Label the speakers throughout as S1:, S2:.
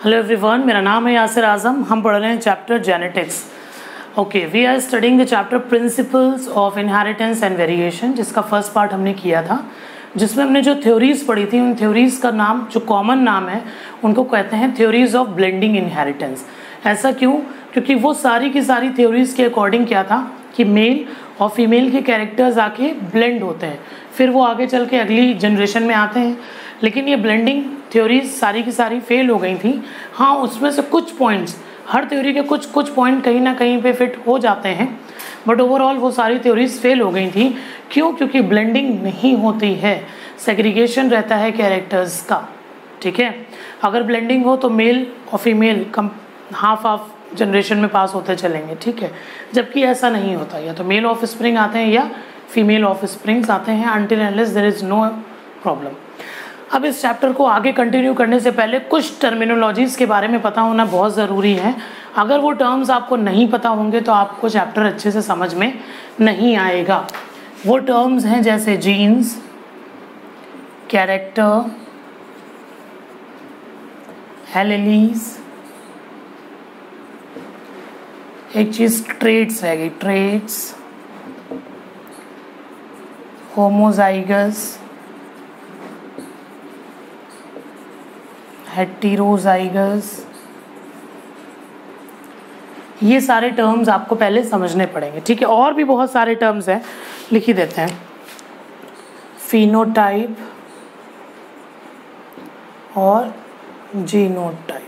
S1: Hello everyone, मेरा नाम है यासिर आजम। हम पढ़ रहे हैं chapter genetics. Okay, we are studying the chapter principles of inheritance and variation, जिसका फर्स्ट पार्ट हमने किया था, जिसमें हमने जो थ्योरीज पढ़ी थी उन थ्योरीज का नाम, जो कॉमन नाम है, उनको कहते हैं थ्योरीज ऑफ ब्लेंडिंग इनहेरिटेंस। ऐसा क्यों? क्योंकि वो सारी की सारी थ्योरीज के अकॉर्डिंग क्या था कि मेल और फीमेल के कैरेक्टर्स आके ब्लेंड होते हैं, फिर वो आगे चल के अगली जनरेशन में आते हैं। लेकिन ये ब्लेंडिंग थ्योरीज सारी की सारी फेल हो गई थी। हाँ, उसमें से कुछ पॉइंट्स, हर थ्योरी के कुछ पॉइंट कहीं ना कहीं पे फिट हो जाते हैं, बट ओवरऑल वो सारी थ्योरीज फेल हो गई थी। क्यों? क्योंकि ब्लेंडिंग नहीं होती है, सेग्रीगेशन रहता है कैरेक्टर्स का। ठीक है, अगर ब्लेंडिंग हो तो मेल और फीमेल कम हाफ हाफ जनरेशन में पास होते चलेंगे। ठीक है, जबकि ऐसा नहीं होता, या तो मेल ऑफ स्प्रिंग आते हैं या फीमेल ऑफ स्प्रिंग्स आते हैं, until unless there is no problem. अब इस चैप्टर को आगे कंटिन्यू करने से पहले कुछ टर्मिनोलॉजीज़ के बारे में पता होना बहुत ज़रूरी है। अगर वो टर्म्स आपको नहीं पता होंगे तो आपको चैप्टर अच्छे से समझ में नहीं आएगा। वो टर्म्स हैं जैसे जीन्स, कैरेक्टर, एलीलीज, एक चीज़ ट्रेट्स है, ट्रेट्स, होमोजाइगस, हेटेरोजाइगस। ये सारे टर्म्स आपको पहले समझने पड़ेंगे। ठीक है, और भी बहुत सारे टर्म्स हैं, लिख ही देते हैं। फिनोटाइप और जीनोटाइप।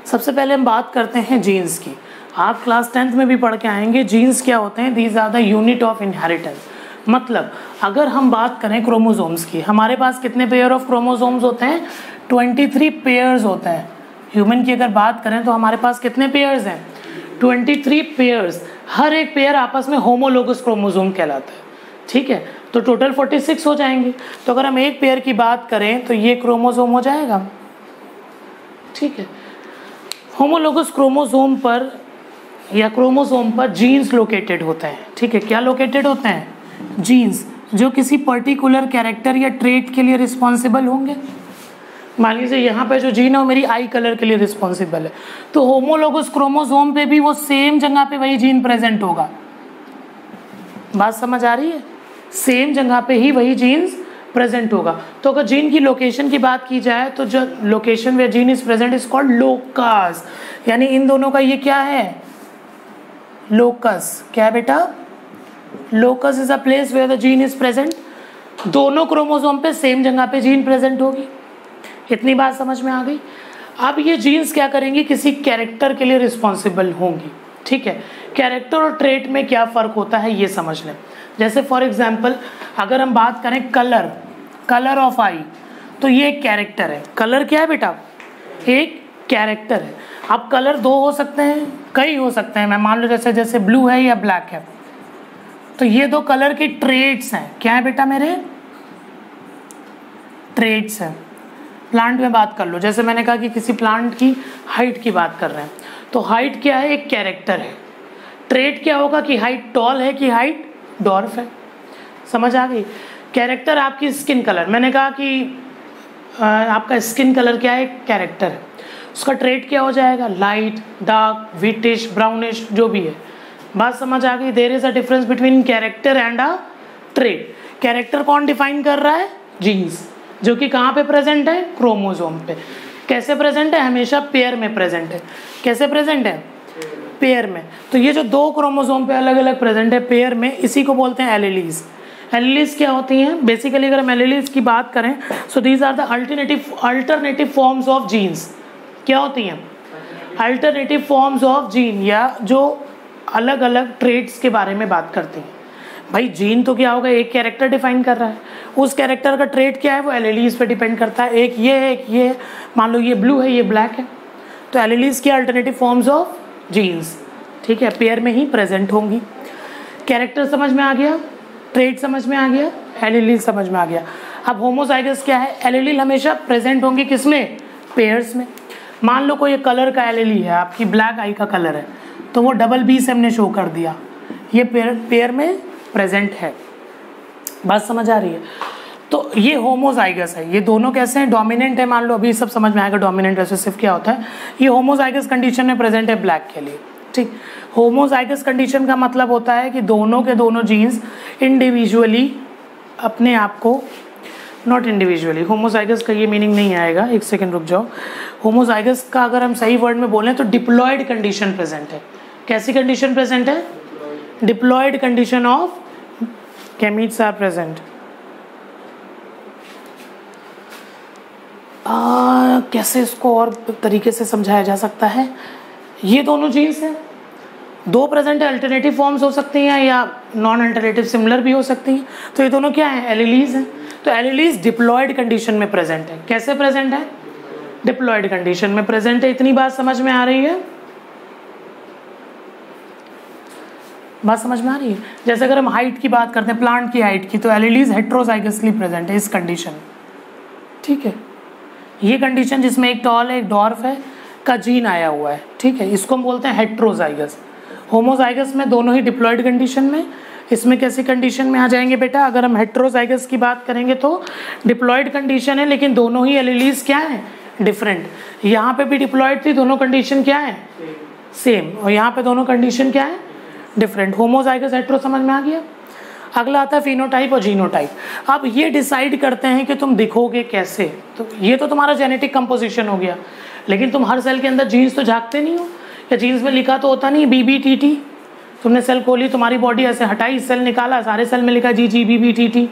S1: सबसे पहले हम बात करते हैं जीन्स की। आप क्लास 10th में भी पढ़ के आएंगे जीन्स क्या होते हैं। These are the unit of inheritance. मतलब अगर हम बात करें क्रोमोसोम्स की, हमारे पास कितने पेयर ऑफ क्रोमोसोम्स होते हैं? 23 पेयर्स होते हैं। ह्यूमन की अगर बात करें तो हमारे पास कितने पेयर्स हैं? 23 पेयर्स। हर एक पेयर आपस में होमोलोगस क्रोमोसोम कहलाता है। ठीक है, तो टोटल 46 हो जाएंगे। तो अगर हम एक पेयर की बात करें तो ये क्रोमोसोम हो जाएगा। ठीक है, होमोलोगस क्रोमोसोम पर या क्रोमोसोम पर जीन्स लोकेटेड होते हैं। ठीक है, क्या लोकेटेड होते हैं? जीन्स, जो किसी पर्टिकुलर कैरेक्टर या ट्रेट के लिए रिस्पॉन्सिबल होंगे। मान लीजिए यहाँ पे जो जीन है वो मेरी आई कलर के लिए रिस्पॉन्सिबल है, तो होमोलोगस क्रोमोसोम पे भी वो सेम जगह पे वही जीन प्रेजेंट होगा। बात समझ आ रही है? सेम जगह पे ही वही जीन्स प्रेजेंट होगा। तो अगर जीन की लोकेशन की बात की जाए तो जो location where gene is present is called locus. यानी इन दोनों का ये क्या है? लोकस। क्या है बेटा? Locus is a place where the gene is present. दोनों क्रोमोसोम पे सेम जगह पे जीन प्रेजेंट होगी। इतनी बात समझ में आ गई। अब ये जीन्स क्या करेंगी? किसी कैरेक्टर के लिए रिस्पॉन्सिबल होंगी। ठीक है, कैरेक्टर और ट्रेट में क्या फ़र्क होता है ये समझ लें। जैसे फॉर एग्जांपल अगर हम बात करें कलर ऑफ आई, तो ये एक कैरेक्टर है। कलर क्या है बेटा? एक कैरेक्टर है। अब कलर दो हो सकते हैं, कई हो सकते हैं। मैं मान लो जैसे ब्लू है या ब्लैक है, तो ये दो कलर के ट्रेट्स हैं। क्या है बेटा मेरे? ट्रेट्स हैं। प्लांट में बात कर लो, जैसे मैंने कहा कि किसी प्लांट की हाइट की बात कर रहे हैं, तो हाइट क्या है? एक कैरेक्टर है। ट्रेट क्या होगा कि हाइट टॉल है कि हाइट डॉर्फ है। समझ आ गई? कैरेक्टर आपकी स्किन कलर, मैंने कहा कि आपका स्किन कलर क्या है? एक कैरेक्टर है। उसका ट्रेट क्या हो जाएगा? लाइट, डार्क, व्हिटिश, ब्राउनिश, जो भी है। बात समझ आ गई? There is a difference between character and a trait. Character कौन डिफाइन कर रहा है? जीन्स, जो कि कहाँ पे प्रेजेंट है? क्रोमोसोम पे। कैसे प्रेजेंट है? हमेशा पेयर में प्रेजेंट है। कैसे प्रेजेंट है? पेयर में। तो ये जो दो क्रोमोसोम पे अलग अलग प्रेजेंट है पेयर में, इसी को बोलते हैं एलीलीज। एलीलीज क्या होती हैं? बेसिकली अगर हम एलीलीज की बात करें, so these are the alternative forms of genes. क्या होती हैं? अल्टरनेटिव फॉर्म्स ऑफ जीन, या जो अलग अलग ट्रेट्स के बारे में बात करती हैं। भाई जीन तो क्या होगा? एक कैरेक्टर डिफाइन कर रहा है, उस कैरेक्टर का ट्रेट क्या है? वो एलीलीज पे डिपेंड करता है। एक ये है, एक ये है। मान लो ये ब्लू है, ये ब्लैक है, तो एलीलीज की अल्टरनेटिव फॉर्म्स ऑफ जीन्स। ठीक है, पेयर में ही प्रेजेंट होंगी। कैरेक्टर समझ में आ गया, ट्रेट समझ में आ गया, एलीलील समझ में आ गया। अब होमोजाइगस क्या है? एलीलील हमेशा प्रेजेंट होंगी किसमें? पेयर्स में। मान लो कोई कलर का एलीली है, आपकी ब्लैक आई का कलर है, तो वो डबल बी से हमने शो कर दिया, ये पेयर में प्रेजेंट है। बात समझ आ रही है? तो ये होमोजाइगस है, ये दोनों कैसे हैं, डोमिनेंट है, मान लो अभी सब समझ में आएगा डोमिनेंट रिसेसिव क्या होता है। ये होमोजाइगस कंडीशन में प्रेजेंट है ब्लैक के लिए, ठीक। होमोजाइगस कंडीशन का मतलब होता है कि दोनों के दोनों जीन्स इंडिविजुअली अपने आप को, नॉट इंडिविजुअली, होमोजाइगस का ये मीनिंग नहीं आएगा, एक सेकंड रुक जाओ। होमोजाइगस का अगर हम सही वर्ड में बोलें तो डिप्लॉयड कंडीशन प्रेजेंट है। कैसी कंडीशन प्रेजेंट है, diploid condition of gametes are present. कैसे इसको और तरीके से समझाया जा सकता है, ये दोनों जीन्स हैं, दो प्रेजेंट है, अल्टरनेटिव फॉर्म्स हो सकती हैं या नॉन अल्टरनेटिव सिमिलर भी हो सकती हैं। तो ये दोनों क्या है, एलिलीज हैं। तो एलिलीज डिप्लॉयड कंडीशन में प्रेजेंट है। कैसे प्रेजेंट है, डिप्लॉयड कंडीशन में प्रेजेंट है। इतनी बात समझ में आ रही है, बात समझ में आ रही है। जैसे अगर हम हाइट की बात करते हैं, प्लांट की हाइट की, तो एलिलीज हेट्रोजाइगसली प्रेजेंट है इस कंडीशन, ठीक है। ये कंडीशन जिसमें एक टॉल है एक डॉर्फ है का जीन आया हुआ है, ठीक है, इसको हम बोलते हैं हेट्रोजाइगस। होमोजाइगस में दोनों ही डिप्लॉयड कंडीशन में, इसमें कैसी कंडीशन में आ जाएंगे बेटा, अगर हम हेट्रोजाइगस की बात करेंगे तो डिप्लॉयड कंडीशन है लेकिन दोनों ही एलिलीज क्या है, डिफरेंट। यहाँ पे भी डिप्लॉयड थी, दोनों कंडीशन क्या है, सेम, और यहाँ पे दोनों कंडीशन क्या है, डिफरेंट। होमोजाइगस हेट्रो समझ में आ गया। अगला आता है फिनोटाइप और जीनोटाइप। अब ये डिसाइड करते हैं कि तुम दिखोगे कैसे। तो ये तो तुम्हारा जेनेटिक कंपोजिशन हो गया, लेकिन तुम हर सेल के अंदर जीन्स तो झांकते नहीं हो, या जीन्स में लिखा तो होता नहीं BBTT। तुमने सेल खोली, तुम्हारी बॉडी ऐसे हटाई, सेल निकाला, सारे सेल में लिखा GG BBTT।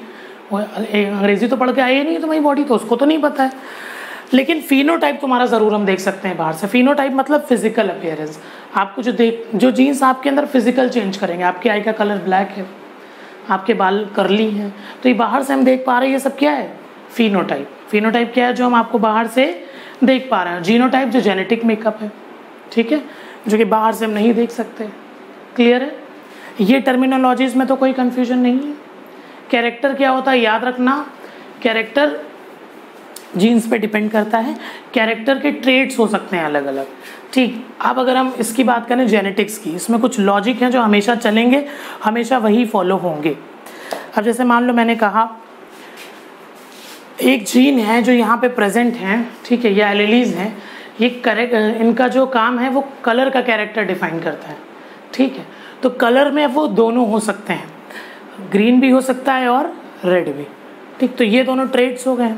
S1: अंग्रेजी तो पढ़ के आई नहीं तुम्हारी बॉडी, तो उसको तो नहीं पता है। लेकिन फिनोटाइप तुम्हारा ज़रूर हम देख सकते हैं बाहर से। फिनोटाइप मतलब फिजिकल अपीयरेंस, आपको जो जीन्स आपके अंदर फिजिकल चेंज करेंगे। आपकी आई का कलर ब्लैक है, आपके बाल करली हैं, तो ये बाहर से हम देख पा रहे हैं, ये सब क्या है, फिनोटाइप। फिनोटाइप क्या है, जो हम आपको बाहर से देख पा रहे हैं। जीनोटाइप जो जेनेटिक मेकअप है, ठीक है, जो कि बाहर से हम नहीं देख सकते। क्लियर है, ये टर्मिनोलॉजीज में तो कोई कन्फ्यूजन नहीं है। कैरेक्टर क्या होता है, याद रखना, कैरेक्टर जीन्स पे डिपेंड करता है। कैरेक्टर के ट्रेड्स हो सकते हैं अलग अलग, ठीक। अब अगर हम इसकी बात करें जेनेटिक्स की, इसमें कुछ लॉजिक हैं जो हमेशा चलेंगे, हमेशा वही फॉलो होंगे। अब जैसे मान लो मैंने कहा एक जीन है जो यहाँ पे प्रेजेंट है, ठीक है, ये एलिलीज हैं, ये इनका जो काम है वो कलर का कैरेक्टर डिफाइन करता है, ठीक है। तो कलर में वो दोनों हो सकते हैं, ग्रीन भी हो सकता है और रेड भी, ठीक। तो ये दोनों ट्रेड्स हो गए।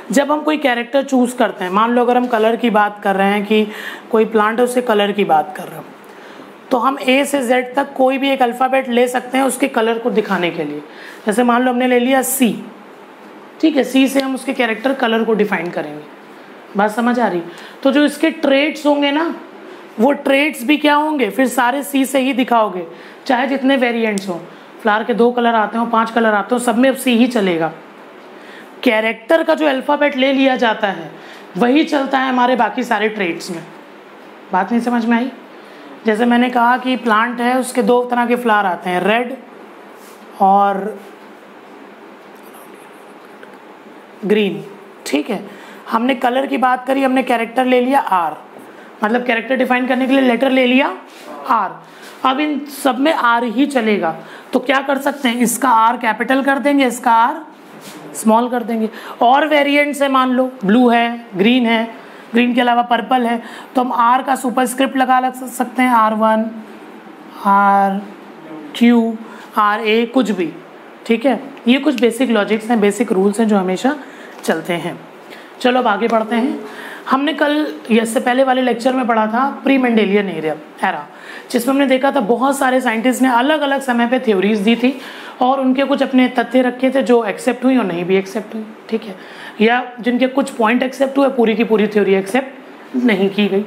S1: जब हम कोई कैरेक्टर चूज करते हैं, मान लो अगर हम कलर की बात कर रहे हैं कि कोई प्लांट है उससे कलर की बात कर रहे हो, तो हम A से Z तक कोई भी एक अल्फ़ाबेट ले सकते हैं उसके कलर को दिखाने के लिए। जैसे मान लो हमने ले लिया C, ठीक है, C से हम उसके कैरेक्टर कलर को डिफाइन करेंगे। बात समझ आ रही। तो जो इसके ट्रेड्स होंगे ना, वो ट्रेड्स भी क्या होंगे, फिर सारे C से ही दिखाओगे, चाहे जितने वेरिएंट्स हों। फ्लावर के 2 कलर आते हो, 5 कलर आते हो, सब में अब C ही चलेगा। कैरेक्टर का जो अल्फ़ाबेट ले लिया जाता है वही चलता है हमारे बाकी सारे ट्रेड्स में। बात नहीं समझ में आई। जैसे मैंने कहा कि प्लांट है, उसके 2 तरह के फ्लावर आते हैं, रेड और ग्रीन, ठीक है। हमने कलर की बात करी, हमने कैरेक्टर ले लिया R, मतलब कैरेक्टर डिफाइन करने के लिए लेटर ले लिया R। अब इन सब में R ही चलेगा, तो क्या कर सकते हैं, इसका R कैपिटल कर देंगे, इसका R स्मॉल कर देंगे। और वेरिएंट्स है, मान लो ब्लू है, ग्रीन है, ग्रीन के अलावा पर्पल है, तो हम R का सुपरस्क्रिप्ट लगा सकते हैं, R1, RQ, RA, कुछ भी, ठीक है। ये कुछ बेसिक लॉजिक्स हैं, बेसिक रूल्स हैं जो हमेशा चलते हैं। चलो अब आगे बढ़ते हैं। हमने कल इससे पहले वाले लेक्चर में पढ़ा था प्री मेंडेलियन एरा, जिसमें हमने देखा था बहुत सारे साइंटिस्ट ने अलग अलग समय पे थ्योरीज दी थी और उनके कुछ अपने तथ्य रखे थे जो एक्सेप्ट हुई और नहीं भी एक्सेप्ट हुई, ठीक है, या जिनके कुछ पॉइंट एक्सेप्ट हुए, पूरी की पूरी थ्योरी एक्सेप्ट नहीं की गई।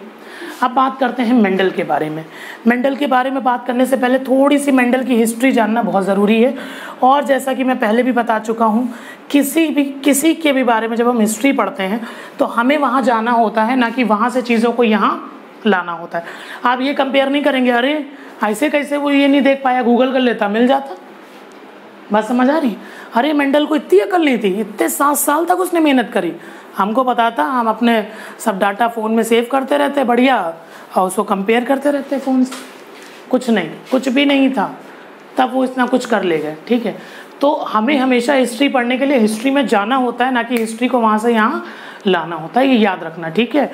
S1: अब बात करते हैं मेंडल के बारे में। मेंडल के बारे में बात करने से पहले थोड़ी सी मेंडल की हिस्ट्री जानना बहुत ज़रूरी है। और जैसा कि मैं पहले भी बता चुका हूँ, किसी के भी बारे में जब हम हिस्ट्री पढ़ते हैं तो हमें वहाँ जाना होता है, ना कि वहाँ से चीज़ों को यहाँ लाना होता है। आप ये कंपेयर नहीं करेंगे, अरे ऐसे कैसे वो ये नहीं देख पाया, गूगल कर लेता, मिल जाता। बात समझ आ रही। अरे मेंडल को इतनी अकल नहीं थी, इतने 7 साल तक उसने मेहनत करी। हमको पता था, हम अपने सब डाटा फ़ोन में सेव करते रहते बढ़िया, और उसको कंपेयर करते रहते फ़ोन से। कुछ नहीं, कुछ भी नहीं था, तब वो इतना कुछ कर ले गए, ठीक है। तो हमें हमेशा हिस्ट्री पढ़ने के लिए हिस्ट्री में जाना होता है, ना कि हिस्ट्री को वहाँ से यहाँ लाना होता है, ये याद रखना, ठीक है।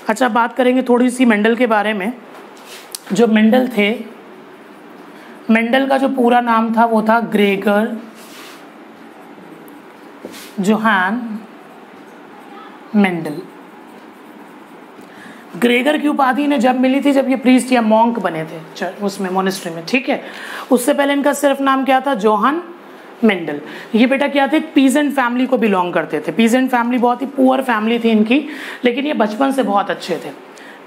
S1: अच्छा, बात करेंगे थोड़ी सी मेंडल के बारे में। जो मेंडल थे, मेंडल का जो पूरा नाम था वो था ग्रेगर जोहान मेंडल। ग्रेगर की उपाधि ने जब मिली थी जब ये प्रीस्ट या मॉन्क बने थे उसमें मोनेस्ट्री में, ठीक है। उससे पहले इनका सिर्फ नाम क्या था, जोहान मेंडल। ये बेटा क्या थे, पीजेंट फैमिली को बिलोंग करते थे। पीजेंट फैमिली बहुत ही पुअर फैमिली थी इनकी, लेकिन ये बचपन से बहुत अच्छे थे,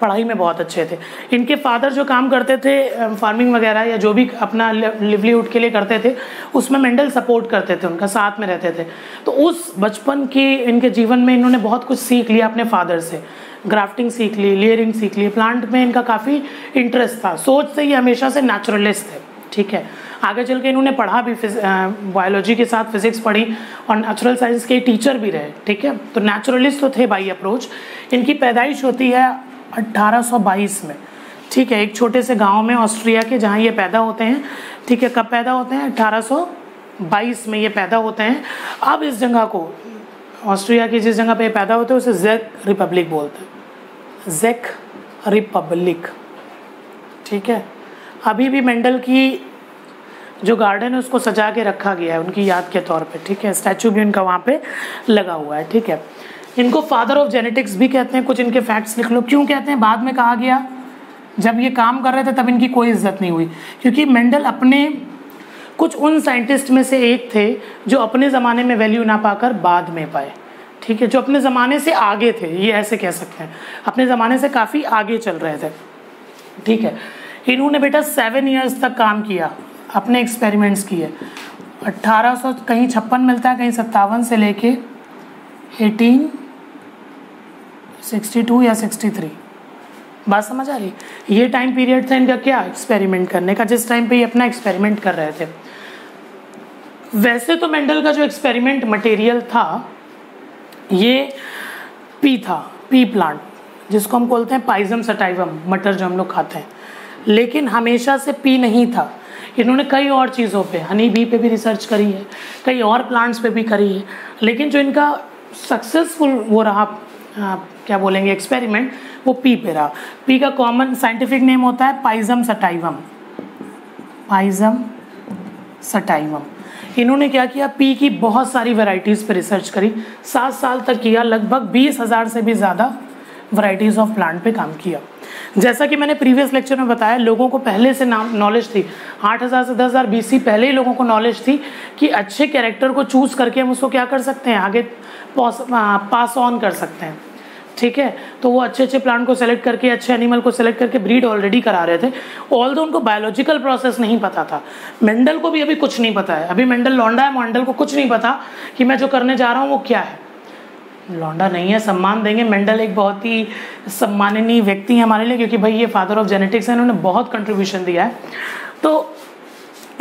S1: पढ़ाई में बहुत अच्छे थे। इनके फादर जो काम करते थे फार्मिंग वगैरह या जो भी अपना लिवलीहुड के लिए करते थे, उसमें मेंडल सपोर्ट करते थे, उनका साथ में रहते थे। तो उस बचपन की इनके जीवन में इन्होंने बहुत कुछ सीख लिया अपने फादर से। ग्राफ्टिंग सीख ली, लेयरिंग सीख ली, प्लांट में इनका काफ़ी इंटरेस्ट था। सोच से ये हमेशा से नेचुरलिस्ट थे, ठीक है। आगे चल के इन्होंने पढ़ा भी, बायोलॉजी के साथ फिजिक्स पढ़ी और नेचुरल साइंस के टीचर भी रहे, ठीक है। तो नेचुरलिस्ट तो थे बाई अप्रोच। इनकी पैदाइश होती है 1822 में, ठीक है, एक छोटे से गांव में ऑस्ट्रिया के, जहां ये पैदा होते हैं, ठीक है। कब पैदा होते हैं, 1822 में ये पैदा होते हैं। अब इस जगह को, ऑस्ट्रिया की जिस जगह पे पैदा होते हैं, उसे ज़ेक रिपब्लिक बोलते हैं, ज़ेक रिपब्लिक, ठीक है। अभी भी मेंडल की जो गार्डन है उसको सजा के रखा गया है उनकी याद के तौर पे, ठीक है। स्टैचू भी उनका वहाँ पे लगा हुआ है, ठीक है। इनको फादर ऑफ जेनेटिक्स भी कहते हैं। कुछ इनके फैक्ट्स लिख लो, क्यों कहते हैं, बाद में कहा गया। जब ये काम कर रहे थे तब इनकी कोई इज्जत नहीं हुई, क्योंकि मेंडल अपने कुछ उन साइंटिस्ट में से एक थे जो अपने ज़माने में वैल्यू ना पाकर बाद में पाए, ठीक है। जो अपने ज़माने से आगे थे, ये ऐसे कह सकते हैं, अपने ज़माने से काफ़ी आगे चल रहे थे, ठीक है। इन्होंने बेटा 7 ईयर्स तक काम किया, अपने एक्सपेरिमेंट्स किए। 1800 कहीं 56 मिलता है, कहीं 57 से लेके 1862 या 63, बात समझ आ रही। ये टाइम पीरियड था इनका क्या, एक्सपेरिमेंट करने का, जिस टाइम पे ये अपना एक्सपेरिमेंट कर रहे थे। वैसे तो मेंडल का जो एक्सपेरिमेंट मटेरियल था ये पी था, पी प्लांट, जिसको हम बोलते हैं पाइजम सटाइवम, मटर जो हम लोग खाते हैं, लेकिन हमेशा से पी नहीं था। इन्होंने कई और चीज़ों पे, हनी बी पे भी रिसर्च करी है, कई और प्लांट्स पे भी करी है, लेकिन जो इनका सक्सेसफुल वो रहा, क्या बोलेंगे, एक्सपेरिमेंट, वो पी पे रहा। पी का कॉमन साइंटिफिक नेम होता है पाइजम सटाइवम, पाइजम सटाइवम। इन्होंने क्या किया, पी की बहुत सारी वैरायटीज़ पे रिसर्च करी, 7 साल तक किया, लगभग 20,000 से भी ज़्यादा वैरायटीज़ ऑफ प्लांट पे काम किया। जैसा कि मैंने प्रीवियस लेक्चर में बताया, लोगों को पहले से नॉलेज थी, 8000 से 10,000 BC पहले ही लोगों को नॉलेज थी कि अच्छे कैरेक्टर को चूज़ करके हम उसको क्या कर सकते हैं, आगे पास ऑन कर सकते हैं, ठीक है। तो वो अच्छे अच्छे प्लांट को सेलेक्ट करके, अच्छे एनिमल को सेलेक्ट करके ब्रीड ऑलरेडी करा रहे थे। ऑल्दो उनको बायोलॉजिकल प्रोसेस नहीं पता था। मेंडल को भी अभी कुछ नहीं पता है, अभी मेंडल लौंडा है, मेंडल को कुछ नहीं पता कि मैं जो करने जा रहा हूँ वो क्या है। लौंडा नहीं है, सम्मान देंगे, मेंडल एक बहुत ही सम्माननीय व्यक्ति है हमारे लिए, क्योंकि भाई ये फादर ऑफ जेनेटिक्स है, इन्होंने बहुत कंट्रीब्यूशन दिया है। तो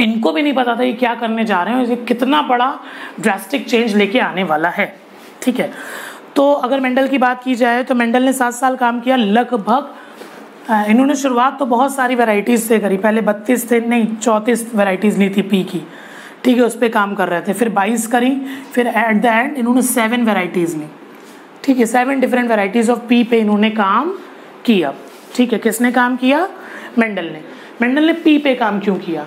S1: इनको भी नहीं पता था ये क्या करने जा रहे हैं, ये कितना बड़ा ड्रास्टिक चेंज लेके आने वाला है, ठीक है। तो अगर मेंडल की बात की जाए तो मेंडल ने 7 साल काम किया लगभग। इन्होंने शुरुआत तो बहुत सारी वैरायटीज़ से करी, पहले 32 थे, नहीं 34 वैरायटीज़ ली थी पी की, ठीक है, उस पर काम कर रहे थे। फिर 22 करी, फिर एट द एंड इन्होंने 7 वैरायटीज़ ली, ठीक है। 7 डिफरेंट वैरायटीज़ ऑफ पी पे इन्होंने काम किया, ठीक है। किसने काम किया, मेंडल ने। मेंडल ने पी पे काम क्यों किया,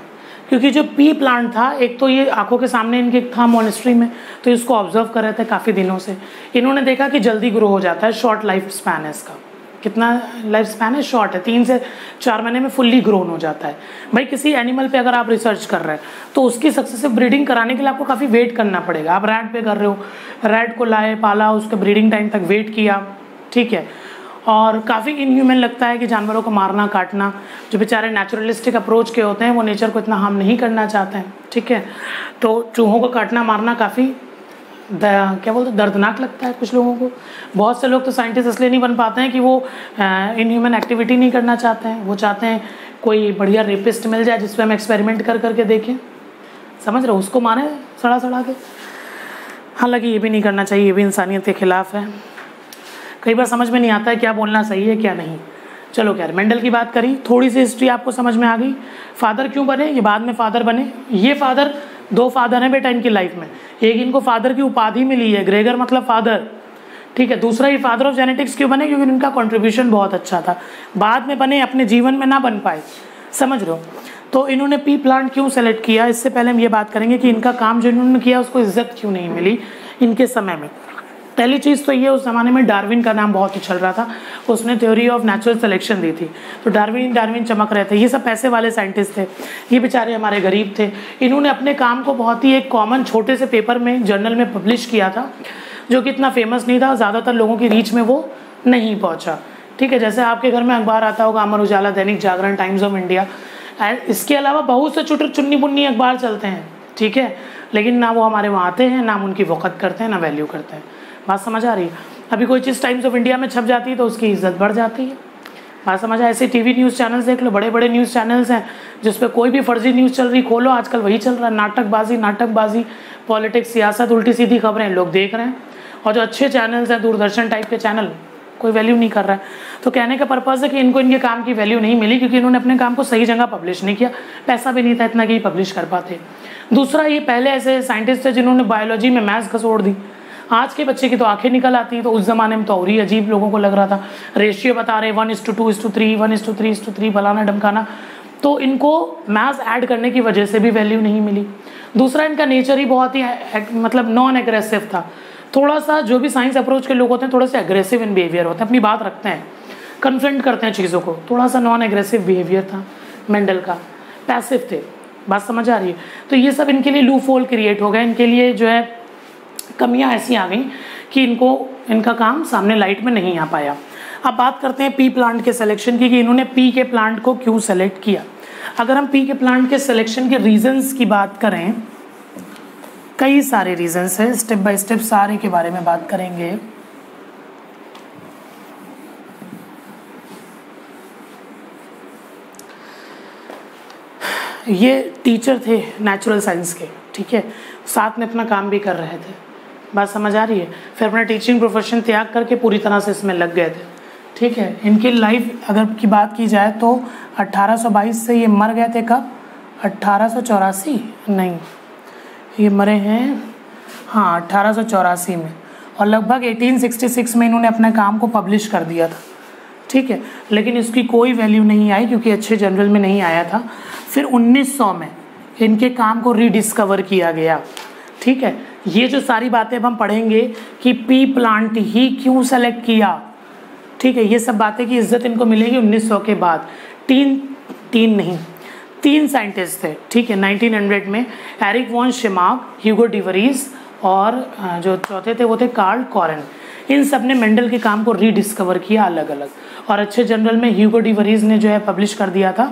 S1: क्योंकि जो पी प्लांट था, एक तो ये आंखों के सामने इनके था मॉनेस्ट्री में, तो इसको ऑब्जर्व कर रहे थे काफ़ी दिनों से। इन्होंने देखा कि जल्दी ग्रो हो जाता है, शॉर्ट लाइफ स्पैन है इसका। कितना लाइफ स्पैन है, शॉर्ट है, 3 से 4 महीने में फुल्ली ग्रोन हो जाता है। भाई किसी एनिमल पे अगर आप रिसर्च कर रहे हैं तो उसकी सक्सेसिव ब्रीडिंग कराने के लिए आपको काफ़ी वेट करना पड़ेगा। आप रैट पे कर रहे हो, रैट को लाए, पाला, उसके ब्रीडिंग टाइम तक वेट किया, ठीक है। और काफ़ी इनह्यूमन लगता है कि जानवरों को मारना काटना, जो बेचारे नेचुरलिस्टिक अप्रोच के होते हैं वो नेचर को इतना हार्म नहीं करना चाहते हैं, ठीक है। तो चूहों को काटना मारना काफ़ी क्या बोलते हैं, दर्दनाक लगता है कुछ लोगों को। बहुत से लोग तो साइंटिस्ट इसलिए नहीं बन पाते हैं कि वो इनह्यूमन एक्टिविटी नहीं करना चाहते हैं, वो चाहते हैं कोई बढ़िया रेपिस्ट मिल जाए जिस पर हम एक्सपेरिमेंट कर करके देखें, समझ रहे हो, उसको मारें सड़ा सड़ा के। हालांकि ये भी नहीं करना चाहिए, ये भी इंसानियत के खिलाफ है। कई बार समझ में नहीं आता है क्या बोलना सही है क्या नहीं। चलो खैर, मेंडल की बात करी, थोड़ी सी हिस्ट्री आपको समझ में आ गई। फादर क्यों बने, ये बाद में फादर बने। ये फादर 2 फादर हैं बेटा इनकी लाइफ में। एक इनको फादर की उपाधि मिली है, ग्रेगर मतलब फादर, ठीक है। दूसरा ये फादर ऑफ जेनेटिक्स क्यों बने? क्योंकि इनका कंट्रीब्यूशन बहुत अच्छा था। बाद में बने, अपने जीवन में ना बन पाए, समझ रहे हो। तो इन्होंने पी प्लांट क्यों सेलेक्ट किया, इससे पहले हम ये बात करेंगे कि इनका काम जो इन्होंने किया उसको इज्जत क्यों नहीं मिली इनके समय में। पहली चीज़ तो ये, उस ज़माने में डार्विन का नाम बहुत ही चल रहा था, उसने थ्योरी ऑफ नेचुरल सिलेक्शन दी थी, तो डार्विन चमक रहे थे। ये सब पैसे वाले साइंटिस्ट थे, ये बेचारे हमारे गरीब थे। इन्होंने अपने काम को बहुत ही एक कॉमन छोटे से पेपर में, जर्नल में पब्लिश किया था, जो कि इतना फेमस नहीं था, ज़्यादातर लोगों की रीच में वो नहीं पहुँचा, ठीक है। जैसे आपके घर में अखबार आता होगा, Amar Ujala, Dainik Jagran, times of India, इसके अलावा बहुत से छोटे चुन्नी बुन्नी अखबार चलते हैं, ठीक है, लेकिन ना वो हमारे वहाँ आते हैं, ना हम उनकी वक़्त करते हैं, ना वैल्यू करते हैं। बात समझ आ रही है? अभी कोई चीज़ टाइम्स ऑफ इंडिया में छप जाती है तो उसकी इज्जत बढ़ जाती है। बात समझ आ? ऐसे टीवी न्यूज़ चैनल्स देख लो, बड़े बड़े न्यूज़ चैनल्स हैं जिस पे कोई भी फर्जी न्यूज़ चल रही, खोलो आजकल वही चल रहा है, नाटकबाजी, पॉलिटिक्स, सियासत, उल्टी सीधी खबरें लोग देख रहे हैं। और जो अच्छे चैनल्स हैं, दूरदर्शन टाइप के चैनल, कोई वैल्यू नहीं कर रहा है। तो कहने का पर्पज़ है कि इनको इनके काम की वैल्यू नहीं मिली क्योंकि इन्होंने अपने काम को सही जगह पब्लिश नहीं किया, पैसा भी नहीं था इतना कि पब्लिश कर पाते। दूसरा, ये पहले ऐसे साइंटिस्ट थे जिन्होंने बायोलॉजी में मैथ्स घसोड़ दी। आज के बच्चे की तो आंखें निकल आती हैं, तो उस ज़माने में तो और ही अजीब लोगों को लग रहा था। रेशियो बता रहे 1:2:3, 1:3:3, फलाना ढमकाना, तो इनको मैथ्स ऐड करने की वजह से भी वैल्यू नहीं मिली। दूसरा, इनका नेचर ही बहुत ही मतलब नॉन एग्रेसिव था। थोड़ा सा जो भी साइंस अप्रोच के लोग होते हैं थोड़े से एग्रेसिव इन बिहेवियर होते हैं, अपनी बात रखते हैं, कन्फ्रंट करते हैं चीज़ों को। थोड़ा सा नॉन एग्रेसिव बिहेवियर था मेंडल का, पैसिव थे। बात समझ आ रही है? तो ये सब इनके लिए लूप होल क्रिएट हो गया, इनके लिए जो है कमियां ऐसी आ गई कि इनका काम सामने लाइट में नहीं आ पाया। अब बात करते हैं पी प्लांट के सिलेक्शन की, कि इन्होंने पी के प्लांट को क्यों सेलेक्ट किया। अगर हम पी के प्लांट के सिलेक्शन के रीजंस की बात करें, कई सारे रीजंस हैं, स्टेप बाय स्टेप सारे के बारे में बात करेंगे। ये टीचर थे नेचुरल साइंस के, ठीक है, साथ में अपना काम भी कर रहे थे। बात समझ आ रही है? फिर अपना टीचिंग प्रोफेशन त्याग करके पूरी तरह से इसमें लग गए थे, ठीक है। इनकी लाइफ अगर की बात की जाए तो 1822 से ये मर गए थे। कब? 1884 नहीं, ये मरे हैं हाँ 1884 में, और लगभग 1866 में इन्होंने अपने काम को पब्लिश कर दिया था, ठीक है। लेकिन इसकी कोई वैल्यू नहीं आई क्योंकि अच्छे जनरल में नहीं आया था। फिर 1900 में इनके काम को रीडिस्कवर किया गया, ठीक है। ये जो सारी बातें अब हम पढ़ेंगे कि पी प्लांट ही क्यों सेलेक्ट किया, ठीक है, ये सब बातें की इज्जत इनको मिलेगी 1900 के बाद। तीन साइंटिस्ट थे, ठीक है, 1900 में, एरिक वॉन शेमार्क, ह्यूगो डिवरीज और जो चौथे थे वो थे कार्ल कॉरेन। इन सब ने मेंडल के काम को रीडिस्कवर किया अलग अलग, और अच्छे जनरल में ह्यूगो डिवरीज ने जो है पब्लिश कर दिया था।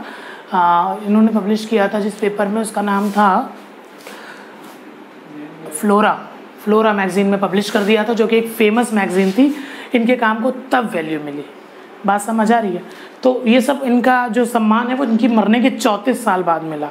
S1: इन्होंने पब्लिश किया था जिस पेपर में, उसका नाम था फ्लोरा मैगजीन में पब्लिश कर दिया था, जो कि एक फेमस मैगजीन थी। इनके काम को तब वैल्यू मिली। बात समझ आ रही है? तो ये सब इनका जो सम्मान है वो इनकी मरने के 34 साल बाद मिला,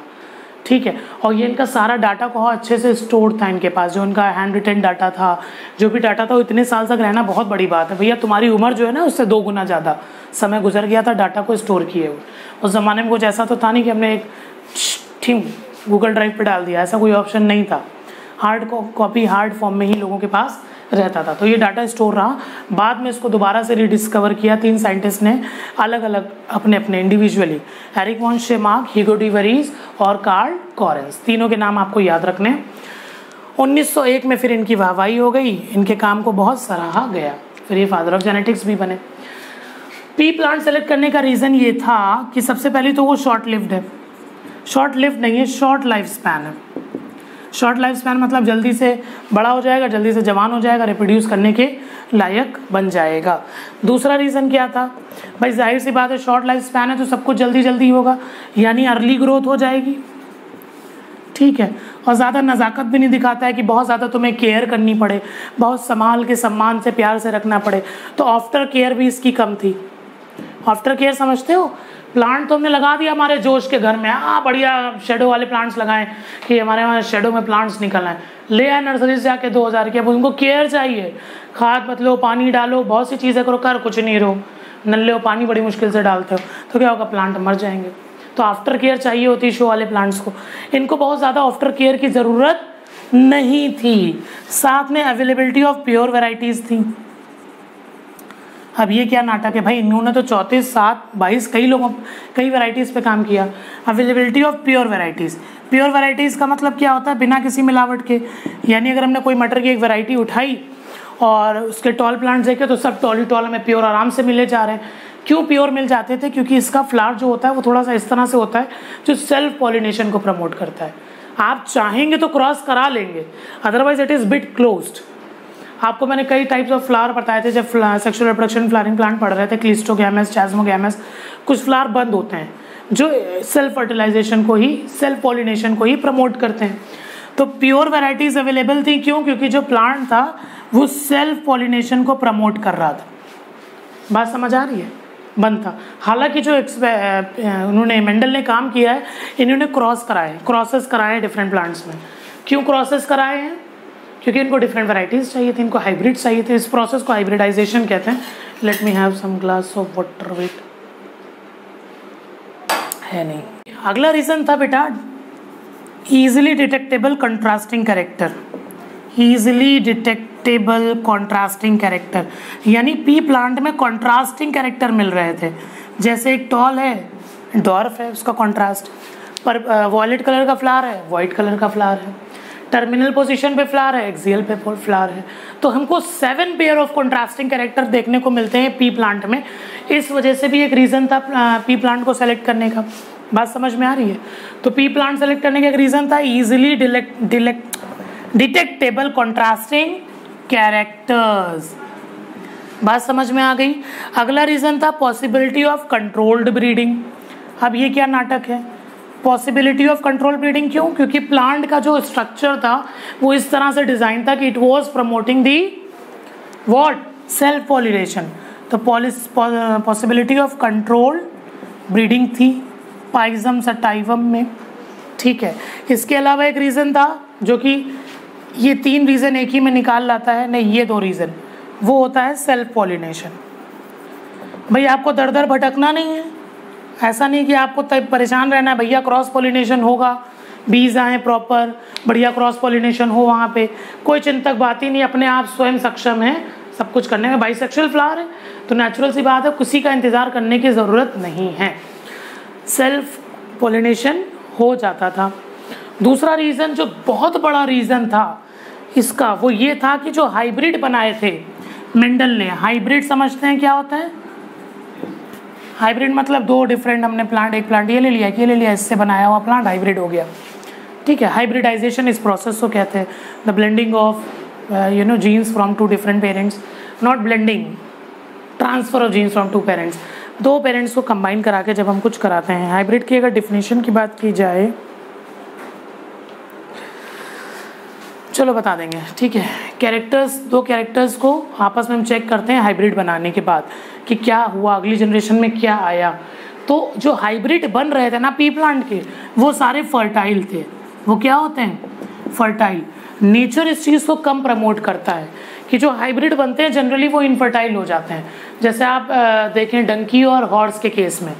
S1: ठीक है। और ये इनका सारा डाटा बहुत अच्छे से स्टोर था इनके पास, जो इनका हैंड रिटन डाटा था, जो भी डाटा था वो इतने साल तक रहना बहुत बड़ी बात है। भैया तुम्हारी उम्र जो है ना उससे 2 गुना ज़्यादा समय गुजर गया था डाटा को स्टोर किए हुए। उस ज़माने में कुछ ऐसा तो था नहीं कि हमने एक गूगल ड्राइव पर डाल दिया, ऐसा कोई ऑप्शन नहीं था। हार्ड कॉपी हार्ड फॉर्म में ही लोगों के पास रहता था, तो ये डाटा स्टोर रहा। बाद में इसको दोबारा से रीडिस्कवर किया 3 साइंटिस्ट ने, अलग अलग अपने इंडिविजुअली, एरिक वॉन शेमार्क, ह्यूगो डिवरीज और कार्ल कॉरेंस। तीनों के नाम आपको याद रखने। 1901 में फिर इनकी वाहवाही हो गई, इनके काम को बहुत सराहा गया, फिर ये फादर ऑफ जेनेटिक्स भी बने। पी प्लांट सेलेक्ट करने का रीज़न ये था कि सबसे पहले तो वो शॉर्ट लिव्ड है, शॉर्ट लिव्ड नहीं है, शॉर्ट लाइफ स्पैन है। शॉर्ट लाइफ स्पैन मतलब जल्दी से बड़ा हो जाएगा, जल्दी से जवान हो जाएगा, रिप्रोड्यूस करने के लायक बन जाएगा। दूसरा रीज़न क्या था? भाई जाहिर सी बात है, शॉर्ट लाइफ स्पैन है तो सब कुछ जल्दी जल्दी होगा, यानी अर्ली ग्रोथ हो जाएगी, ठीक है। और ज़्यादा नज़ाकत भी नहीं दिखाता है कि बहुत ज़्यादा तुम्हें केयर करनी पड़े, बहुत संभाल के सम्मान से प्यार से रखना पड़े। तो आफ्टर केयर भी इसकी कम थी। आफ्टर केयर समझते हो? प्लांट तो हमने लगा दिया हमारे जोश के घर में, बढ़िया शेडो वाले प्लांट्स लगाएं कि हमारे वहाँ शेडो में प्लांट्स निकल आए, ले आए नर्सरी से जाके 2000 के। अब उनको केयर चाहिए, खाद मत लो, पानी डालो, बहुत सी चीज़ें करो, कर कुछ नहीं रहो, नल्ले हो पानी बड़ी मुश्किल से डालते हो, तो क्या होगा? प्लांट मर जाएंगे। तो आफ्टर केयर चाहिए होती शो वाले प्लांट्स को। इनको बहुत ज़्यादा आफ्टर केयर की ज़रूरत नहीं थी। साथ में अवेलेबिलिटी ऑफ प्योर वेराइटीज़ थी। अब ये क्या नाटक है भाई, इन्होंने तो 34, 7, 22 कई वेराइटीज़ पे काम किया। Availability of pure varieties, pure varieties का मतलब क्या होता है, बिना किसी मिलावट के। यानी अगर हमने कोई मटर की एक वैरायटी उठाई और उसके टॉल प्लांट्स देखे तो सब टॉल ही टॉल हमें प्योर आराम से मिले जा रहे हैं। क्यों प्योर मिल जाते थे? क्योंकि इसका फ्लावर जो होता है वो थोड़ा सा इस तरह से होता है जो सेल्फ पॉलिनेशन को प्रमोट करता है। आप चाहेंगे तो क्रॉस करा लेंगे, otherwise it is bit closed. आपको मैंने कई टाइप्स ऑफ फ्लावर बताए थे जब सेक्सुअल रिप्रोडक्शन फ्लावरिंग प्लांट पढ़ रहे थे, क्लिस्टोगैमस, चैस्मोगैमस। कुछ फ्लावर बंद होते हैं जो सेल्फ फर्टिलाइजेशन को ही, सेल्फ पॉलिनेशन को ही प्रमोट करते हैं। तो प्योर वैरायटीज़ अवेलेबल थी, क्यों? क्योंकि जो प्लांट था वो सेल्फ पॉलिनेशन को प्रमोट कर रहा था। बात समझ आ रही है? बंद था। हालांकि जो उन्होंने मेंडल ने काम किया है, इन्होंने क्रॉसेस कराए डिफरेंट प्लांट्स में। क्यों क्रॉसेस कराए हैं? क्योंकि इनको डिफरेंट वैराइटीज़ चाहिए थी, इनको हाइब्रिड चाहिए थे। इस प्रोसेस को हाइब्रिडाइजेशन कहते हैं। Let me have some glass of water, wait है नहीं। अगला रीज़न था बेटा easily detectable contrasting character. Easily detectable contrasting character, यानी पी प्लांट में कॉन्ट्रास्टिंग कैरेक्टर मिल रहे थे। जैसे एक टॉल है, डॉर्फ है, उसका कॉन्ट्रास्ट, पर वॉयलेट कलर का फ्लावर है, वाइट कलर का फ्लावर है, टर्मिनल पोजीशन पे फ्लावर है, एक्सियल पे फ्लावर है। तो हमको 7 पेयर ऑफ कॉन्ट्रास्टिंग कैरेक्टर देखने को मिलते हैं पी प्लांट में। इस वजह से भी एक रीज़न था पी प्लांट को सेलेक्ट करने का। बात समझ में आ रही है? तो पी प्लांट सेलेक्ट करने का एक रीज़न था ईजिली डिटेक्टेबल कॉन्ट्रास्टिंग कैरेक्टर्स। बात समझ में आ गई? अगला रीज़न था पॉसिबिलिटी ऑफ कंट्रोल्ड ब्रीडिंग। अब ये क्या नाटक है? पॉसिबिलिटी ऑफ कंट्रोल ब्रीडिंग क्यों? क्योंकि प्लांट का जो स्ट्रक्चर था वो इस तरह से डिज़ाइन था कि it was promoting the what? Self pollination. तो पॉसिबिलिटी ऑफ कंट्रोल ब्रीडिंग थी पाइजम सटाइवम में। ठीक है। इसके अलावा एक रीज़न था जो कि ये 3 रीज़न एक ही में निकाल लाता है, नहीं ये 2 रीज़न, वो होता है सेल्फ पॉलिनेशन। भाई आपको दर दर भटकना नहीं है, ऐसा नहीं कि आपको तब परेशान रहना है भैया क्रॉस पॉलिनेशन होगा, बीज आए प्रॉपर, बढ़िया क्रॉस पॉलिनेशन हो वहाँ पे, कोई चिंतक बात ही नहीं। अपने आप स्वयं सक्षम है सब कुछ करने में। बाइसेक्सुअल फ्लावर है तो नेचुरल सी बात है, किसी का इंतज़ार करने की ज़रूरत नहीं है, सेल्फ पॉलिनेशन हो जाता था। दूसरा रीज़न जो बहुत बड़ा रीज़न था इसका वो ये था कि जो हाइब्रिड बनाए थे मेंडल ने, हाइब्रिड समझते हैं क्या होता है? हाइब्रिड मतलब 2 डिफरेंट, हमने प्लांट, एक प्लांट ये ले लिया, ये ले लिया, इससे बनाया हुआ प्लांट हाइब्रिड हो गया। ठीक है। हाइब्रिडाइजेशन इस प्रोसेस को कहते हैं the blending of genes from 2 different parents, not blending, transfer of genes from 2 parents. 2 parents को कंबाइन करा के जब हम कुछ कराते हैं। हाइब्रिड की अगर डिफिनीशन की बात की जाए, चलो बता देंगे। ठीक है। कैरेक्टर्स, 2 कैरेक्टर्स को आपस में हम चेक करते हैं हाइब्रिड बनाने के बाद कि क्या हुआ, अगली जनरेशन में क्या आया। तो जो हाइब्रिड बन रहे थे ना पी प्लांट के, वो सारे फर्टाइल थे। वो क्या होते हैं? फर्टाइल। नेचर इस चीज़ को कम प्रमोट करता है कि जो हाइब्रिड बनते हैं जनरली वो इनफर्टाइल हो जाते हैं। जैसे आप देखें डंकी और हॉर्स के केस में,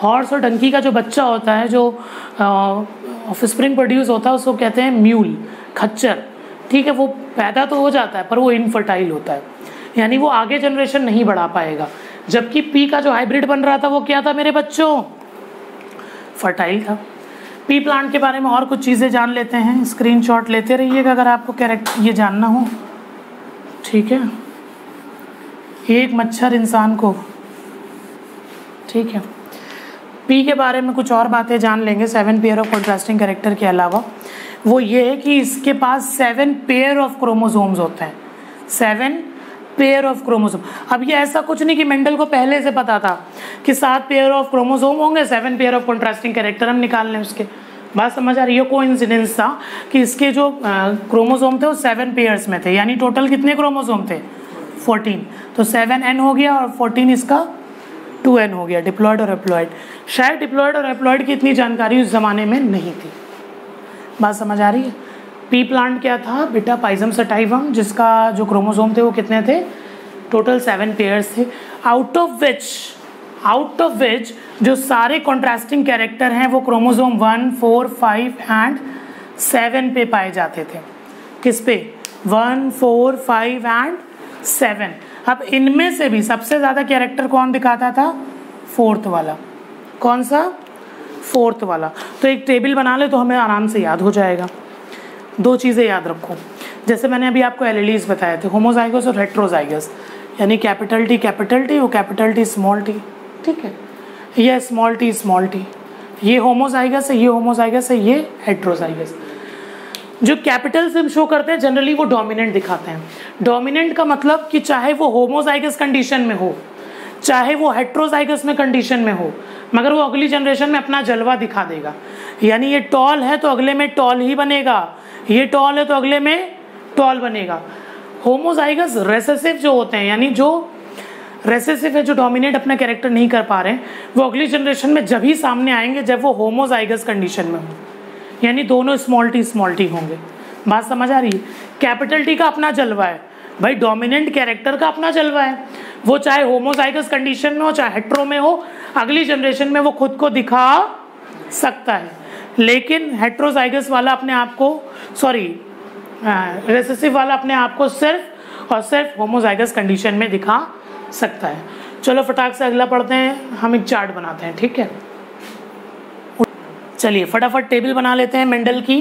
S1: हॉर्स और डंकी का जो बच्चा होता है, जो ऑफस्प्रिंग प्रोड्यूस होता है, उसको कहते हैं म्यूल, खच्चर। ठीक है। वो पैदा तो हो जाता है पर वो इनफर्टाइल होता है, यानी वो आगे जनरेशन नहीं बढ़ा पाएगा। जबकि पी का जो हाइब्रिड बन रहा था वो क्या था मेरे बच्चों? फर्टाइल था। पी प्लांट के बारे में और कुछ चीज़ें जान लेते हैं, स्क्रीनशॉट लेते रहिएगा अगर आपको कैरेक्टर ये जानना हो। ठीक है। एक मच्छर इंसान को, ठीक है। पी के बारे में कुछ और बातें जान लेंगे 7 पेयर ऑफ कॉन्ट्रास्टिंग कैरेक्टर के अलावा। वो ये है कि इसके पास 7 पेयर ऑफ क्रोमोसोम्स होते हैं, 7 पेयर ऑफ क्रोमोसोम। अब ये ऐसा कुछ नहीं कि मेंडल को पहले से पता था कि 7 पेयर ऑफ क्रोमोसोम होंगे, 7 पेयर ऑफ कॉन्ट्रास्टिंग कैरेक्टर हम निकाल लें उसके। बात समझ आ रही है? कोइंसिडेंस था कि इसके जो क्रोमोसोम थे वो 7 पेयर्स में थे, यानी टोटल कितने क्रोमोसोम थे? 14। तो 7n हो गया और 14 इसका 2n हो गया, डिप्लॉयड और एप्लॉयड। शायद डिप्लॉयड और एप्लॉयड की इतनी जानकारी उस ज़माने में नहीं थी। बात समझ आ रही है? पी प्लांट क्या था बेटा? पाइजम सटाइवम, जिसका जो क्रोमोसोम थे वो कितने थे? टोटल 7 पेयर्स थे, out of out of which जो सारे कॉन्ट्रास्टिंग कैरेक्टर हैं वो क्रोमोसोम 1, 4, 5 एंड 7 पे पाए जाते थे। किस पे? 1, 4, 5 एंड 7। अब इनमें से भी सबसे ज़्यादा कैरेक्टर कौन दिखाता था? फोर्थ वाला। कौन सा? फोर्थ वाला। तो एक टेबल बना ले तो हमें आराम से याद हो जाएगा। दो चीज़ें याद रखो, जैसे मैंने अभी आपको एलेलीज बताए थे, होमोजाइगस और हेट्रोजाइगस, यानी कैपिटल टी वो कैपिटल टी स्मॉल टी, ठीक है, ये स्मॉल टी, ये होमोजाइगस है, ये होमोजाइगस है, ये हेट्रोजाइगस। जो कैपिटल से हम शो करते हैं जनरली वो डोमिनेंट दिखाते हैं। डोमिनेंट का मतलब कि चाहे वो होमोजाइगस कंडीशन में हो, चाहे वो हेट्रोजाइगस में कंडीशन में हो, मगर वो अगली जनरेशन में अपना जलवा दिखा देगा। यानी ये टॉल है तो अगले में टॉल ही बनेगा, ये टॉल है तो अगले में टॉल बनेगा। होमोजाइगस रेसेसिव जो होते हैं, यानी जो रेसेसिव है, जो डोमिनेट अपना कैरेक्टर नहीं कर पा रहे हैं, वो अगली जनरेशन में जब ही सामने आएंगे जब वो होमोजाइगस कंडीशन में हो, यानी दोनों स्मॉल टी होंगे। बात समझ आ रही है? कैपिटल टी का अपना जलवा है भाई, डोमिनेंट कैरेक्टर का अपना जलवा है, वो चाहे होमोजाइगस कंडीशन में हो चाहे हेट्रो में हो, अगली जनरेशन में वो खुद को दिखा सकता है। लेकिन हेट्रोजाइगस वाला अपने आप को, रेसेसिव वाला अपने आप को सिर्फ और सिर्फ होमोजाइगस कंडीशन में दिखा सकता है। चलो फटाक से अगला पढ़ते हैं, हम एक चार्ट बनाते हैं, ठीक है। चलिए फटाफट टेबल बना लेते हैं मेंडल की।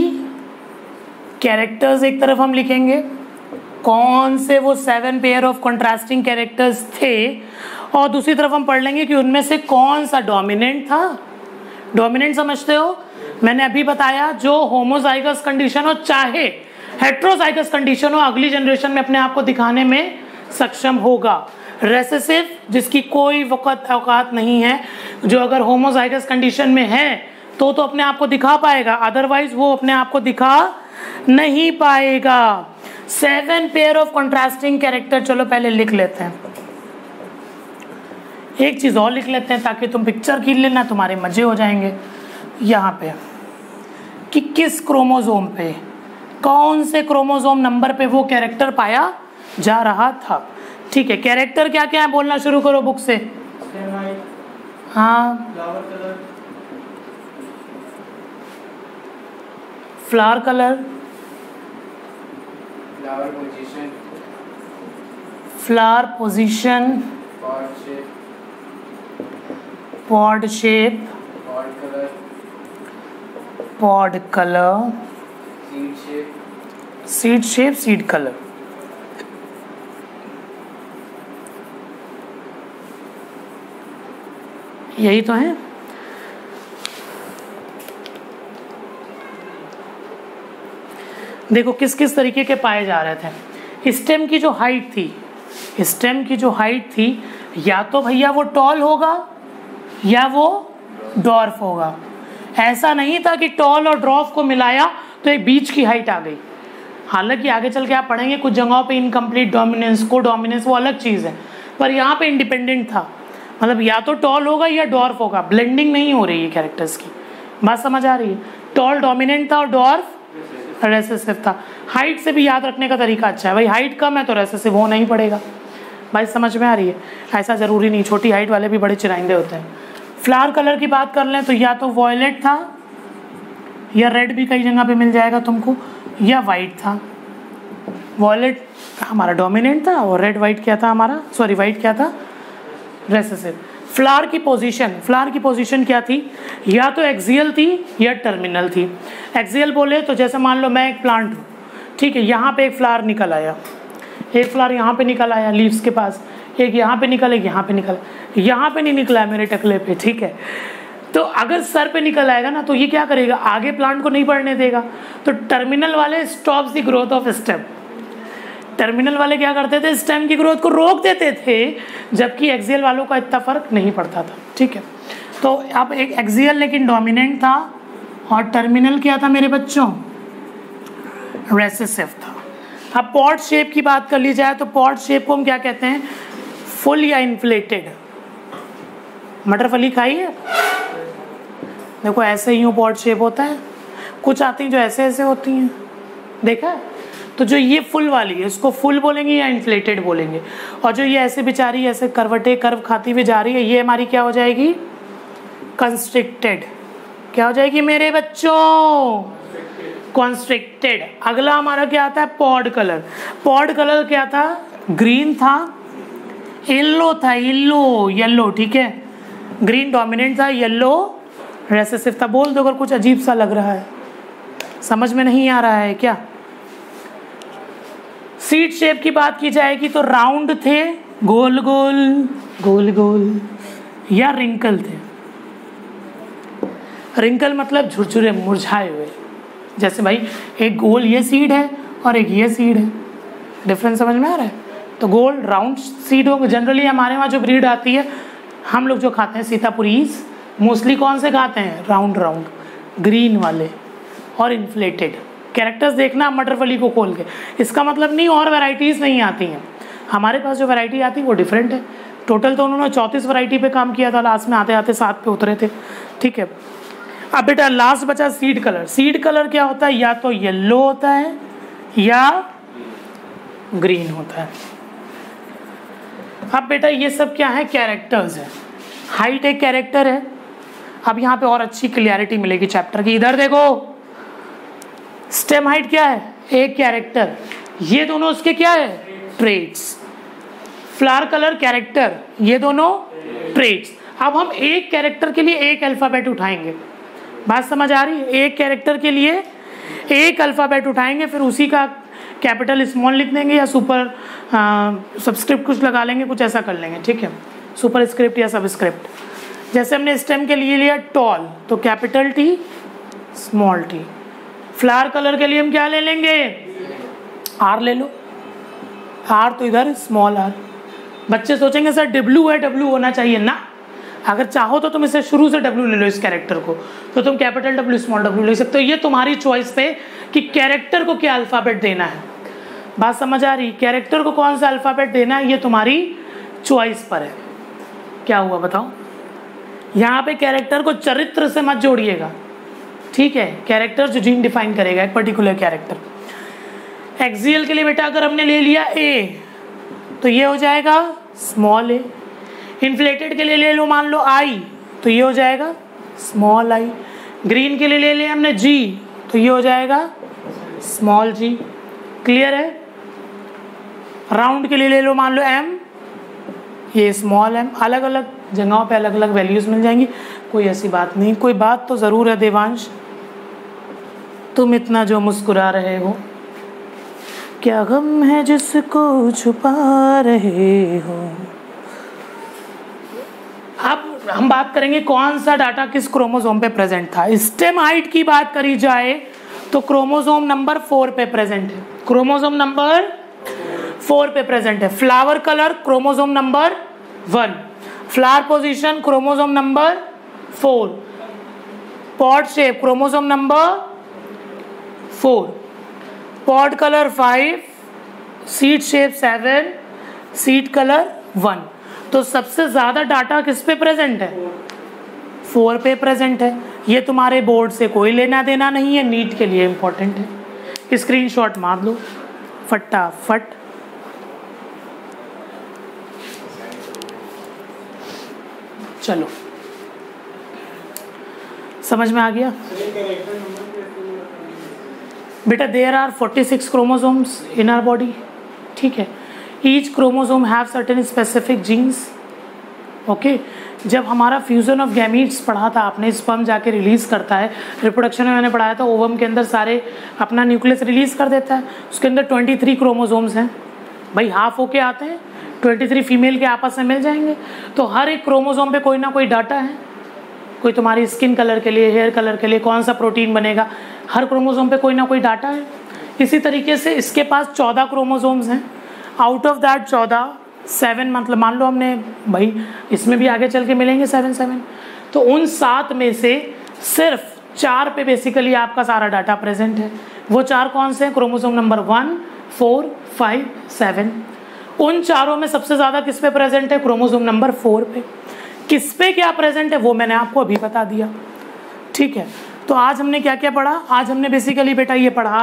S1: कैरेक्टर्स एक तरफ हम लिखेंगे, कौन से वो 7 पेयर ऑफ कॉन्ट्रास्टिंग कैरेक्टर्स थे, और दूसरी तरफ हम पढ़ लेंगे कि उनमें से कौन सा डोमिनेंट था। डोमिनेंट समझते हो? मैंने अभी बताया जो होमोजाइगस कंडीशन हो चाहे हेट्रोजाइगस कंडीशन हो, अगली जनरेशन में अपने आप को दिखाने में सक्षम होगा। रेसेसिव जिसकी कोई वक़्त औकात नहीं है, जो अगर होमोजाइगस कंडीशन में है तो अपने आप को दिखा पाएगा, अदरवाइज वो अपने आप को दिखा नहीं पाएगा। 7 पेयर ऑफ कॉन्ट्रास्टिंग कैरेक्टर, चलो पहले लिख लेते हैं। एक चीज और लिख लेते हैं ताकि तुम पिक्चर खींच लेना, तुम्हारे मजे हो जाएंगे। यहाँ पे कि किस क्रोमोसोम पे, कौन से क्रोमोसोम नंबर पे वो कैरेक्टर पाया जा रहा था। ठीक है, कैरेक्टर क्या क्या है बोलना शुरू करो बुक से। हाँ, flower colour, flower position, pod shape, pod colour, seed shape, seed colour. यही तो है। देखो किस किस तरीके के पाए जा रहे थे। स्टेम की जो हाइट थी, स्टेम की जो हाइट थी, या तो भैया वो टॉल होगा या वो डॉर्फ होगा। ऐसा नहीं था कि टॉल और ड्रॉफ को मिलाया तो एक बीच की हाइट आ गई। हालांकि आगे चल के आप पढ़ेंगे कुछ जगहों पे इनकम्प्लीट डोमिनेंस, को डोमिनेंस वो अलग चीज़ है, पर यहाँ पे इंडिपेंडेंट था। मतलब या तो टॉल होगा या डॉर्फ होगा, ब्लेंडिंग नहीं हो रही है कैरेक्टर्स की। बात समझ आ रही है? टॉल डोमिनेंट था और डॉर्फ रेसेसिव था। हाइट से भी याद रखने का तरीका अच्छा है भाई, हाइट कम है तो रेसेसिव होना ही पड़ेगा। भाई समझ में आ रही है? ऐसा ज़रूरी नहीं, छोटी हाइट वाले भी बड़े चिराइंदे होते हैं। फ्लावर कलर की बात कर लें तो या तो वॉयलेट था, या रेड भी कई जगह पे मिल जाएगा तुमको, या वाइट था। वॉयलेट हमारा डोमिनेंट था और रेड वाइट क्या था हमारा, वाइट क्या था, रेसेसिव। फ्लावर की पोजीशन क्या थी? या तो एक्सियल थी या टर्मिनल थी। एक्सियल बोले तो जैसे मान लो मैं एक प्लांट हूँ, ठीक है, यहाँ पे एक फ्लावर निकल आया, एक फ्लावर यहाँ पे निकल आया लीव्स के पास, एक यहाँ पे निकल, एक यहाँ पे निकल, यहाँ पे नहीं निकला है मेरे टकले पे, ठीक है। तो अगर सर पे निकल आएगा ना तो ये क्या करेगा, आगे प्लांट को नहीं बढ़ने देगा। तो टर्मिनल वाले stops the growth of stem. Terminal वाले क्या करते थे, स्टेम की ग्रोथ को रोक देते थे, जबकि एक्सियल वालों का इतना फर्क नहीं पड़ता था, ठीक है। तो अब एक एक्सियल लेकिन डोमिनेंट था और टर्मिनल क्या था मेरे बच्चों, रेसेसिव था। अब पॉड शेप की बात कर ली जाए तो पॉड शेप को हम क्या कहते हैं, फुल या इन्फ्लेटेड। मटर फली खाई है? देखो ऐसे ही पॉड शेप होता है, कुछ आती हैं जो ऐसे ऐसे होती हैं, देखा है? तो जो ये फुल वाली है इसको फुल बोलेंगे या इन्फ्लेटेड बोलेंगे, और जो ये ऐसे बेचारी ऐसे कर्व खाती हुई जा रही है ये हमारी क्या हो जाएगी, कंस्ट्रिक्टेड। क्या हो जाएगी मेरे बच्चों, कॉन्स्ट्रिक्टेड। अगला हमारा क्या आता है, पॉड कलर। पॉड कलर क्या था, ग्रीन था, येलो था, येलो, ठीक है, ग्रीन डोमिनेंट था, येलो रेसेसिव था। बोल दो अगर कुछ अजीब सा लग रहा है, समझ में नहीं आ रहा है क्या। सीड शेप की बात की जाएगी तो राउंड थे, गोल गोल या रिंकल थे। रिंकल मतलब झुरझुरे मुरझाए हुए, जैसे भाई एक गोल ये सीड है और एक ये सीड है, डिफरेंस समझ में आ रहा है। तो गोल राउंड सीड हो, जनरली हमारे वहाँ जो ब्रीड आती है हम लोग जो खाते हैं सीतापुरीज, मोस्टली कौन से खाते हैं, राउंड ग्रीन वाले और इन्फ्लेटेड। कैरेक्टर्स देखना मटर फली को खोल के, इसका मतलब नहीं और वैरायटीज़ नहीं आती हैं, हमारे पास जो वैरायटी आती है वो डिफरेंट है। टोटल तो उन्होंने 34 वैरायटी पे काम किया था, लास्ट में आते आते 7 पे उतरे थे, ठीक है। अब बेटा लास्ट बचा सीड कलर। सीड कलर क्या होता है, या तो येलो होता है या ग्रीन होता है। अब बेटा ये सब क्या है, कैरेक्टर्स है। हाइट एक कैरेक्टर है। अब यहाँ पे और अच्छी क्लियरिटी मिलेगी चैप्टर की, इधर देखो, स्टेम हाइट क्या है, एक कैरेक्टर, ये दोनों उसके क्या है, ट्रेट्स। फ्लावर कलर कैरेक्टर, ये दोनों ट्रेट्स। अब हम एक कैरेक्टर के लिए एक अल्फाबेट उठाएंगे, बात समझ आ रही है, एक कैरेक्टर के लिए एक अल्फाबेट उठाएंगे, फिर उसी का कैपिटल स्मॉल लिख देंगे या सुपर सबस्क्रिप्ट कुछ लगा लेंगे, कुछ ऐसा कर लेंगे, ठीक है, सुपर स्क्रिप्ट या सबस्क्रिप्ट। जैसे हमने स्टेम के लिए लिया टॉल, तो capital T small T. Flower colour के लिए हम क्या ले लेंगे, आर ले लो, आर तो इधर स्मॉल आर। बच्चे सोचेंगे सर डब्ल्यू है, डब्ल्यू होना चाहिए ना, अगर चाहो तो तुम इसे शुरू से डब्ल्यू ले लो इस कैरेक्टर को, तो तुम कैपिटल डब्ल्यू स्मॉल डब्ल्यू ले सकते हो। ये तुम्हारी चॉइस पे कि कैरेक्टर को क्या अल्फाबेट देना है, बात समझ आ रही, कैरेक्टर को कौन सा अल्फाबेट देना है ये तुम्हारी चॉइस पर है। क्या हुआ बताओ, यहाँ पे कैरेक्टर को चरित्र से मत जोड़िएगा, ठीक है, कैरेक्टर जो जीन डिफाइन करेगा एक पर्टिकुलर कैरेक्टर। एक्सियल के लिए बेटा अगर हमने ले लिया ए, तो ये हो जाएगा स्मॉल ए। इन्फ्लेटेड के लिए ले लो मान लो आई, तो ये हो जाएगा स्मॉल आई। ग्रीन के लिए ले लिया हमने जी, तो ये हो जाएगा स्मॉल जी। क्लियर है। राउंड के लिए ले लो मान लो एम, ये स्मॉल एम। अलग अलग जगहों पे अलग अलग वैल्यूज मिल जाएंगी, कोई ऐसी बात नहीं। कोई बात तो ज़रूर है देवांश, तुम इतना जो मुस्कुरा रहे हो, क्या गम है जिसको छुपा रहे हो। अब हम बात करेंगे कौन सा डाटा किस क्रोमोसोम पे प्रेजेंट था। स्टेम हाइट की बात करी जाए तो क्रोमोसोम नंबर 4 पे प्रेजेंट है, क्रोमोसोम नंबर 4 पे प्रेजेंट है। Flower colour chromosome number 1, flower position chromosome number 4, pod shape chromosome number 4, pod colour 5, seed shape 7, seed colour 1। तो सबसे ज्यादा डाटा किस पे प्रेजेंट है, 4 पे प्रेजेंट है। ये तुम्हारे बोर्ड से कोई लेना देना नहीं है, नीट के लिए इंपॉर्टेंट है। स्क्रीनशॉट मार लो फटाफट। चलो समझ में आ गया बेटा। There are 46 chromosomes in our body, ठीक है। Each chromosome have certain specific genes, okay. जब हमारा फ्यूजन ऑफ गैमीट्स पढ़ा था आपने, स्पर्म जाके रिलीज करता है, रिप्रोडक्शन में मैंने पढ़ाया था, ओवम के अंदर सारे अपना न्यूक्लियस रिलीज कर देता है, उसके अंदर 23 क्रोमोसोम्स हैं भाई, हाफ होके आते हैं, 23 फीमेल के आपस में मिल जाएंगे। तो हर एक क्रोमोसोम पे कोई ना कोई डाटा है, कोई तुम्हारी स्किन कलर के लिए, हेयर कलर के लिए कौन सा प्रोटीन बनेगा, हर क्रोमोसोम पे कोई ना कोई डाटा है। इसी तरीके से इसके पास 14 क्रोमोसोम्स हैं, आउट ऑफ दैट 14 7 मतलब मान लो हमने भाई इसमें भी आगे चल के मिलेंगे 7 तो उन 7 में से सिर्फ 4 पे बेसिकली आपका सारा डाटा प्रेजेंट है। वो 4 कौन से हैं, क्रोमोसोम नंबर 1, 4, 5, 7। उन चारों में सबसे ज़्यादा किस पे प्रेजेंट है, क्रोमोसोम नंबर 4 पे। किस पे क्या प्रेजेंट है वो मैंने आपको अभी बता दिया, ठीक है। तो आज हमने क्या क्या पढ़ा? आज हमने बेसिकली बेटा ये पढ़ा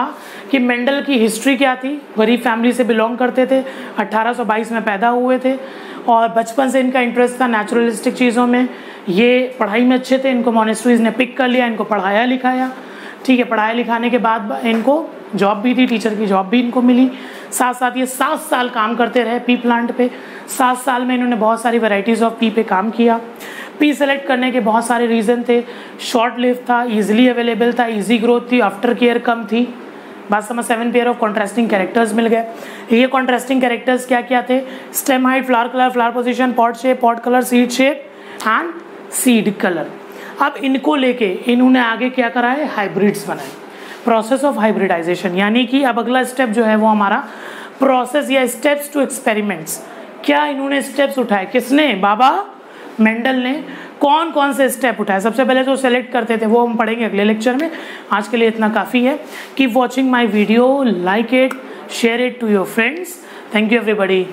S1: कि मेंडल की हिस्ट्री क्या थी। गरीब फैमिली से बिलोंग करते थे, 1822 में पैदा हुए थे और बचपन से इनका इंटरेस्ट था नेचुरलिस्टिक चीज़ों में। ये पढ़ाई में अच्छे थे, इनको मॉनेस्ट्रीज ने पिक कर लिया, इनको पढ़ाया लिखाया। ठीक है, पढ़ाया लिखाने के बाद इनको जॉब भी थी, टीचर की जॉब भी इनको मिली। साथ साथ ये 7 साल काम करते रहे पी प्लांट पे। 7 साल में इन्होंने बहुत सारी वैरायटीज़ ऑफ पी पे काम किया। पी सेलेक्ट करने के बहुत सारे रीज़न थे। शॉर्ट लिव था, ईजिली अवेलेबल था, ईजी ग्रोथ थी, आफ्टर केयर कम थी। बात समझ। 7 पेयर ऑफ कॉन्ट्रास्टिंग कैरेक्टर्स मिल गए। ये कॉन्ट्रास्टिंग कैरेक्टर्स क्या क्या थे? Stem height, flower colour, flower position, pot shape, pot colour, seed shape and seed colour. अब इनको लेके इन्होंने आगे क्या करा है? हाइब्रिड्स बनाए। प्रोसेस ऑफ हाइब्रिडाइजेशन, यानी कि अब अगला स्टेप जो है वो हमारा प्रोसेस या स्टेप्स टू एक्सपेरिमेंट्स। क्या इन्होंने स्टेप्स उठाए? किसने? बाबा मेंडल ने। कौन कौन से स्टेप उठाए? सबसे पहले जो सेलेक्ट करते थे वो हम पढ़ेंगे अगले लेक्चर में। आज के लिए इतना काफ़ी है। Keep watching my video, like it, share it to your friends. Thank you everybody.